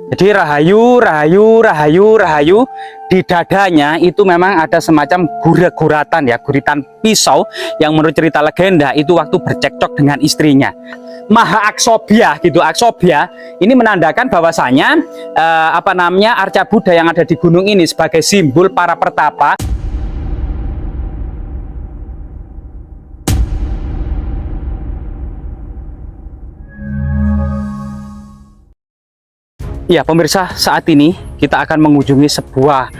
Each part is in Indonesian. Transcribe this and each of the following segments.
Jadi rahayu, rahayu, rahayu, rahayu. Di dadanya itu memang ada semacam guratan ya, guritan pisau yang menurut cerita legenda itu waktu bercekcok dengan istrinya. Maha Aksobia gitu, Aksobia ini menandakan bahwasanya arca Buddha yang ada di gunung ini sebagai simbol para pertapa. Ya pemirsa, saat ini kita akan mengunjungi sebuah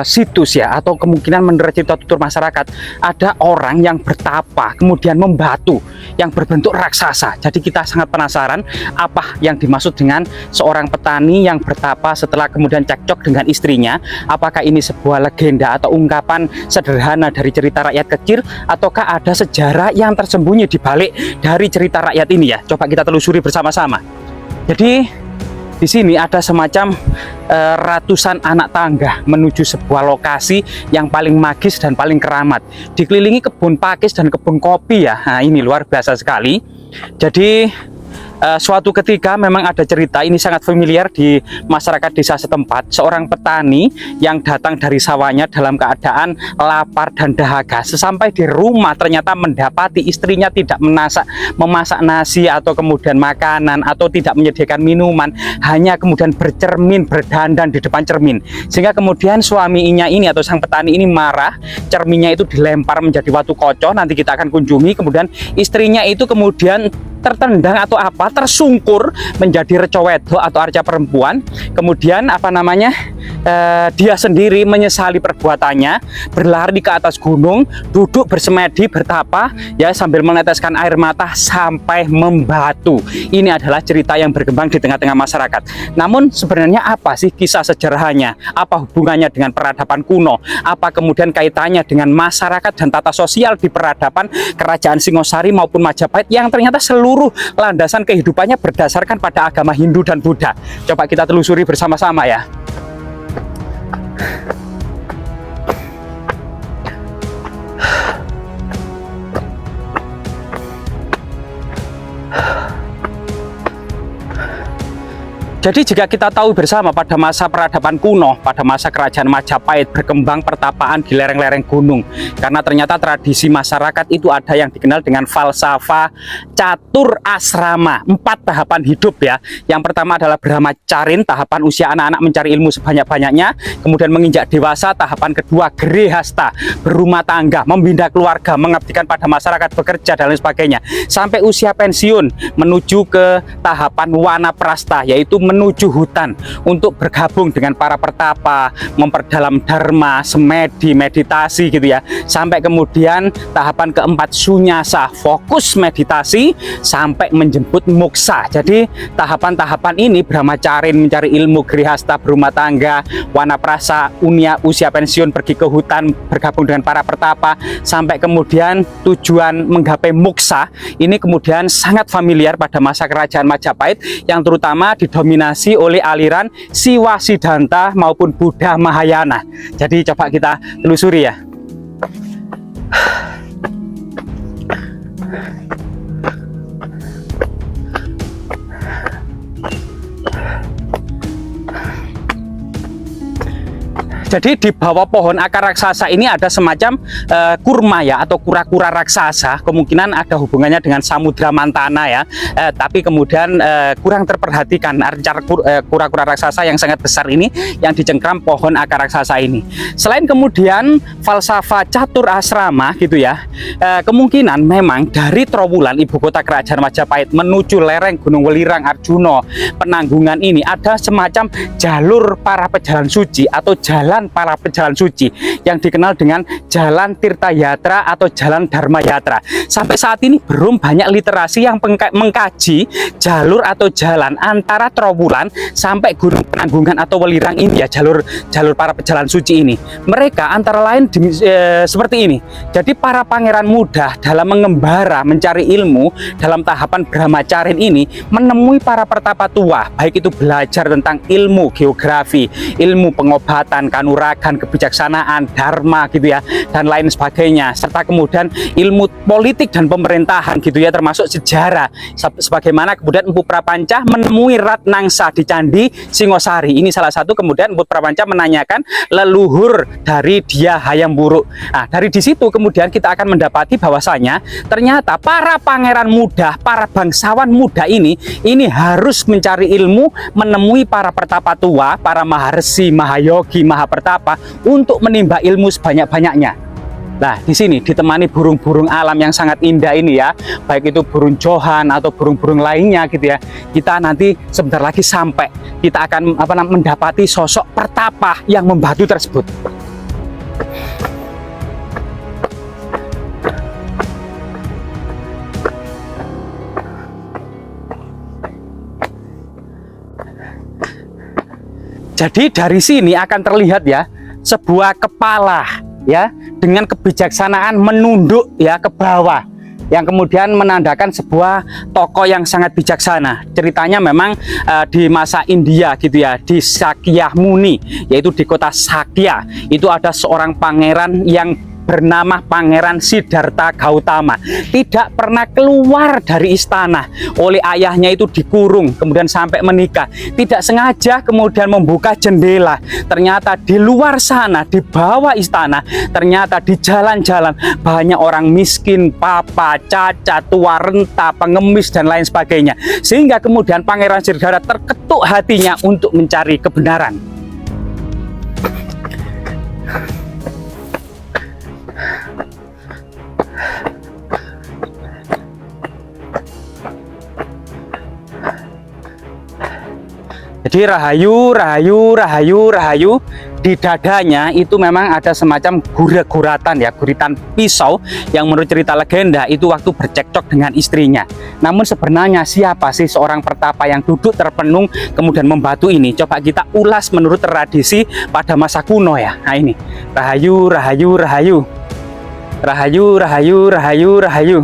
situs ya, atau kemungkinan menurut cerita tutur masyarakat ada orang yang bertapa kemudian membatu yang berbentuk raksasa. Jadi kita sangat penasaran apa yang dimaksud dengan seorang petani yang bertapa setelah kemudian cekcok dengan istrinya. Apakah ini sebuah legenda atau ungkapan sederhana dari cerita rakyat kecil, ataukah ada sejarah yang tersembunyi di balik dari cerita rakyat ini ya? Coba kita telusuri bersama-sama. Jadi di sini ada semacam ratusan anak tangga menuju sebuah lokasi yang paling magis dan paling keramat. Dikelilingi kebun pakis dan kebun kopi ya. Nah, ini luar biasa sekali. Jadi suatu ketika memang ada cerita ini sangat familiar di masyarakat desa setempat. Seorang petani yang datang dari sawahnya dalam keadaan lapar dan dahaga. Sesampai di rumah ternyata mendapati istrinya tidak memasak nasi atau kemudian makanan atau tidak menyediakan minuman, hanya kemudian bercermin, berdandan di depan cermin. Sehingga kemudian suaminya ini atau sang petani ini marah, cerminnya itu dilempar menjadi watu kocoh. Nanti kita akan kunjungi. Kemudian istrinya itu kemudian tertendang atau tersungkur menjadi reco wedok atau arca perempuan. Kemudian dia sendiri menyesali perbuatannya, berlari ke atas gunung, duduk bersemedi, bertapa ya sambil meneteskan air mata sampai membatu. Ini adalah cerita yang berkembang di tengah-tengah masyarakat. Namun sebenarnya apa sih kisah sejarahnya? Apa hubungannya dengan peradaban kuno? Apa kemudian kaitannya dengan masyarakat dan tata sosial di peradaban kerajaan Singosari maupun Majapahit yang ternyata seluruh landasan kehidupannya berdasarkan pada agama Hindu dan Buddha? Coba kita telusuri bersama-sama ya. Jadi jika kita tahu bersama pada masa peradaban kuno, pada masa kerajaan Majapahit berkembang pertapaan di lereng-lereng gunung. Karena ternyata tradisi masyarakat itu ada yang dikenal dengan falsafah catur asrama, 4 tahapan hidup ya. Yang pertama adalah brahmacarin, tahapan usia anak-anak mencari ilmu sebanyak-banyaknya. Kemudian menginjak dewasa, tahapan kedua grihasta, berumah tangga, membina keluarga, mengabdikan pada masyarakat, bekerja dan lain sebagainya. Sampai usia pensiun menuju ke tahapan wanaprasta, yaitu menuju hutan untuk bergabung dengan para pertapa, memperdalam dharma, semedi, meditasi gitu ya. Sampai kemudian tahapan keempat sunyasa, fokus meditasi sampai menjemput moksa. Jadi tahapan-tahapan ini brahmacarin mencari ilmu, grihasta berumah tangga, wanaprasa usia pensiun pergi ke hutan bergabung dengan para pertapa, sampai kemudian tujuan menggapai moksa. Ini kemudian sangat familiar pada masa kerajaan Majapahit yang terutama didominasi oleh aliran Siwa Siddhanta maupun Buddha Mahayana. Jadi coba kita telusuri ya. Jadi di bawah pohon akar raksasa ini ada semacam kurma ya, atau kura-kura raksasa. Kemungkinan ada hubungannya dengan Samudra Mantana ya. Tapi kemudian kurang terperhatikan kura-kura raksasa yang sangat besar ini yang dicengkram pohon akar raksasa ini. Selain kemudian falsafah catur asrama gitu ya, kemungkinan memang dari Trowulan, ibu kota kerajaan Majapahit, menuju lereng Gunung Welirang Arjuna Penanggungan ini ada semacam jalur para pejalan suci atau jalan para pejalan suci yang dikenal dengan jalan Tirta Yatra atau jalan Dharma Yatra. Sampai saat ini belum banyak literasi yang mengkaji jalur atau jalan antara Trowulan sampai Gunung Penanggungan atau Welirang ini ya, jalur para pejalan suci ini. Mereka antara lain seperti ini. Jadi para pangeran muda dalam mengembara mencari ilmu dalam tahapan brahmacarin ini menemui para pertapa tua, baik itu belajar tentang ilmu geografi, ilmu pengobatan, kanuragan, kebijaksanaan, dharma gitu ya, dan lain sebagainya, serta kemudian ilmu politik dan pemerintahan gitu ya, termasuk sejarah, sebagaimana kemudian Empu Prapanca menemui Ratnangsa di Candi Singosari. Ini salah satu kemudian Empu Prapanca menanyakan leluhur dari dia Hayam Wuruk. Nah, dari di situ kemudian kita akan mendapati bahwasanya ternyata para pangeran muda, para bangsawan muda ini harus mencari ilmu, menemui para pertapa tua, para maharsi, mahayogi, mahapertapa untuk menimba ilmu sebanyak-banyaknya. Nah, di sini ditemani burung-burung alam yang sangat indah ini ya, baik itu burung johan atau burung-burung lainnya gitu ya. Kita nanti sebentar lagi sampai, kita akan mendapati sosok pertapa yang membatu tersebut. Jadi dari sini akan terlihat ya, sebuah kepala ya dengan kebijaksanaan menunduk ya ke bawah, yang kemudian menandakan sebuah tokoh yang sangat bijaksana. Ceritanya memang di masa India gitu ya, di Sakyamuni, yaitu di kota Sakya, itu ada seorang pangeran yang bernama Pangeran Siddhartha Gautama, tidak pernah keluar dari istana. Oleh ayahnya itu dikurung, kemudian sampai menikah. Tidak sengaja kemudian membuka jendela, ternyata di luar sana, di bawah istana, ternyata di jalan-jalan banyak orang miskin, papa, cacat, tua renta, pengemis dan lain sebagainya. Sehingga kemudian Pangeran Siddhartha terketuk hatinya untuk mencari kebenaran. Jadi rahayu, rahayu, rahayu, rahayu, di dadanya itu memang ada semacam guratan ya, guritan pisau yang menurut cerita legenda itu waktu bercekcok dengan istrinya. Namun sebenarnya siapa sih seorang pertapa yang duduk terpenung kemudian membatu ini? Coba kita ulas menurut tradisi pada masa kuno ya. Nah ini, rahayu, rahayu, rahayu, rahayu, rahayu, rahayu, rahayu.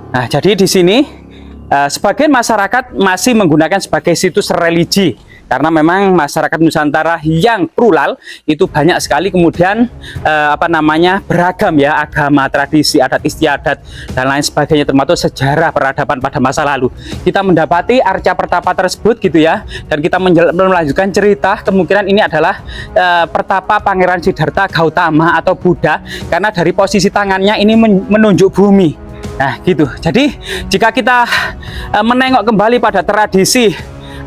Nah, jadi di sini sebagian masyarakat masih menggunakan sebagai situs religi, karena memang masyarakat Nusantara yang plural itu banyak sekali kemudian beragam ya, agama, tradisi, adat istiadat dan lain sebagainya, termasuk sejarah peradaban pada masa lalu. Kita mendapati arca pertapa tersebut gitu ya, dan kita melanjutkan cerita, kemungkinan ini adalah pertapa Pangeran Siddhartha Gautama atau Buddha, karena dari posisi tangannya ini menunjuk bumi. Nah gitu, jadi jika kita menengok kembali pada tradisi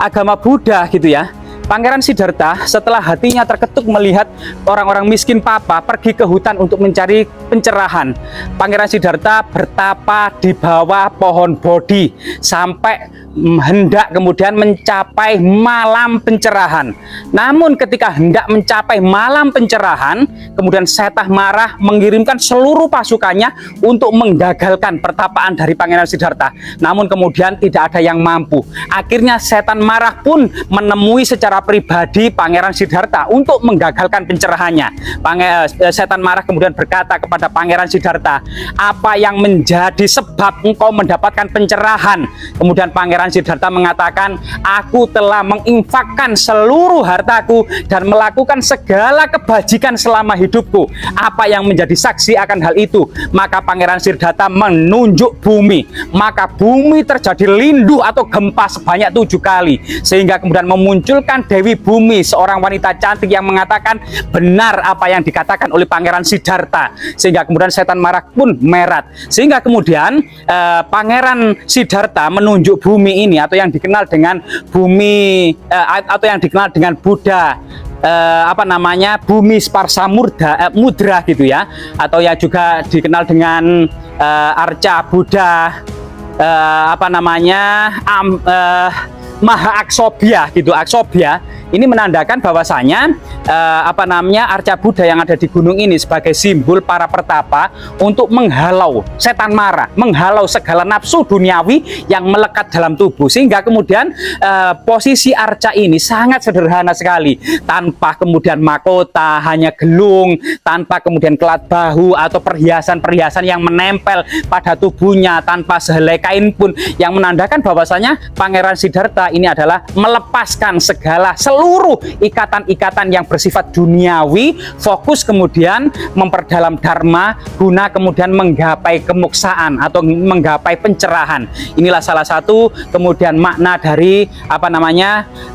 agama Buddha gitu ya, Pangeran Siddhartha setelah hatinya terketuk melihat orang-orang miskin papa pergi ke hutan untuk mencari pencerahan, Pangeran Siddhartha bertapa di bawah pohon bodhi sampai hendak kemudian mencapai malam pencerahan. Namun ketika hendak mencapai malam pencerahan, kemudian Setah marah mengirimkan seluruh pasukannya untuk menggagalkan pertapaan dari Pangeran Siddhartha. Namun kemudian tidak ada yang mampu. Akhirnya Setan marah pun menemui secara pribadi Pangeran Siddhartha untuk menggagalkan pencerahannya. Setan marah kemudian berkata kepada Pangeran Siddhartha, "Apa yang menjadi sebab engkau mendapatkan pencerahan?" Kemudian Pangeran Siddhartha mengatakan, "Aku telah menginfakkan seluruh hartaku dan melakukan segala kebajikan selama hidupku. Apa yang menjadi saksi akan hal itu?" Maka Pangeran Siddhartha menunjuk bumi, maka bumi terjadi linduh atau gempa sebanyak 7 kali, sehingga kemudian memunculkan Dewi Bumi, seorang wanita cantik yang mengatakan benar apa yang dikatakan oleh Pangeran Siddhartha, sehingga kemudian setan marah pun merat, sehingga kemudian Pangeran Siddhartha menunjuk bumi ini, atau yang dikenal dengan bumi atau yang dikenal dengan Buddha, bumi Sparsa Mudra gitu ya, atau yang juga dikenal dengan arca Buddha Maha Aksobhya gitu, Aksobhya Ini menandakan bahwasanya arca Buddha yang ada di gunung ini sebagai simbol para pertapa untuk menghalau setan mara, menghalau segala nafsu duniawi yang melekat dalam tubuh, sehingga kemudian posisi arca ini sangat sederhana sekali, tanpa kemudian mahkota, hanya gelung, tanpa kemudian kelat bahu atau perhiasan-perhiasan yang menempel pada tubuhnya, tanpa sehelai kain pun, yang menandakan bahwasanya Pangeran Siddhartha ini adalah melepaskan segala seluruh ikatan-ikatan yang bersifat duniawi, fokus kemudian memperdalam dharma guna kemudian menggapai kemoksaan atau menggapai pencerahan. Inilah salah satu kemudian makna dari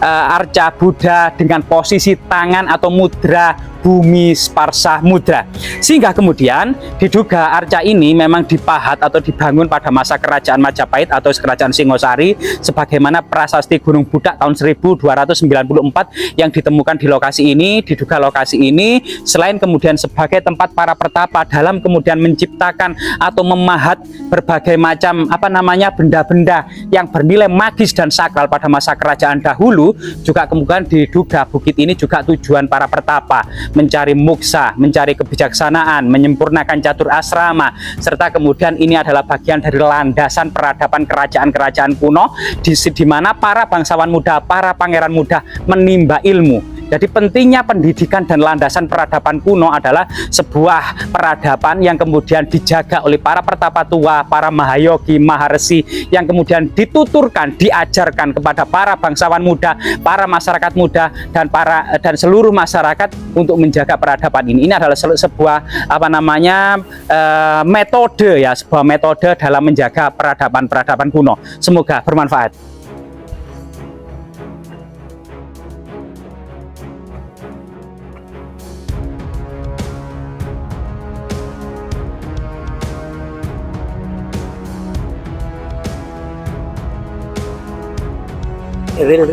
arca Buddha dengan posisi tangan atau mudra bumi sparsha mudra, sehingga kemudian diduga arca ini memang dipahat atau dibangun pada masa kerajaan Majapahit atau kerajaan Singosari, sebagaimana prasasti Gunung Budak tahun 1294 yang ditemukan di lokasi ini. Diduga lokasi ini selain kemudian sebagai tempat para pertapa dalam kemudian menciptakan atau memahat berbagai macam benda-benda yang bernilai magis dan sakral pada masa kerajaan dahulu, juga kemudian diduga bukit ini juga tujuan para pertapa mencari moksa, mencari kebijaksanaan, menyempurnakan catur asrama, serta kemudian ini adalah bagian dari landasan peradaban kerajaan-kerajaan kuno di mana para bangsawan muda, para pangeran muda menimba ilmu. Jadi pentingnya pendidikan dan landasan peradaban kuno adalah sebuah peradaban yang kemudian dijaga oleh para pertapa tua, para mahayogi, maharesi, yang kemudian dituturkan, diajarkan kepada para bangsawan muda, para masyarakat muda, dan seluruh masyarakat untuk menjaga peradaban ini. Ini adalah sebuah metode ya, sebuah metode dalam menjaga peradaban kuno. Semoga bermanfaat. Real.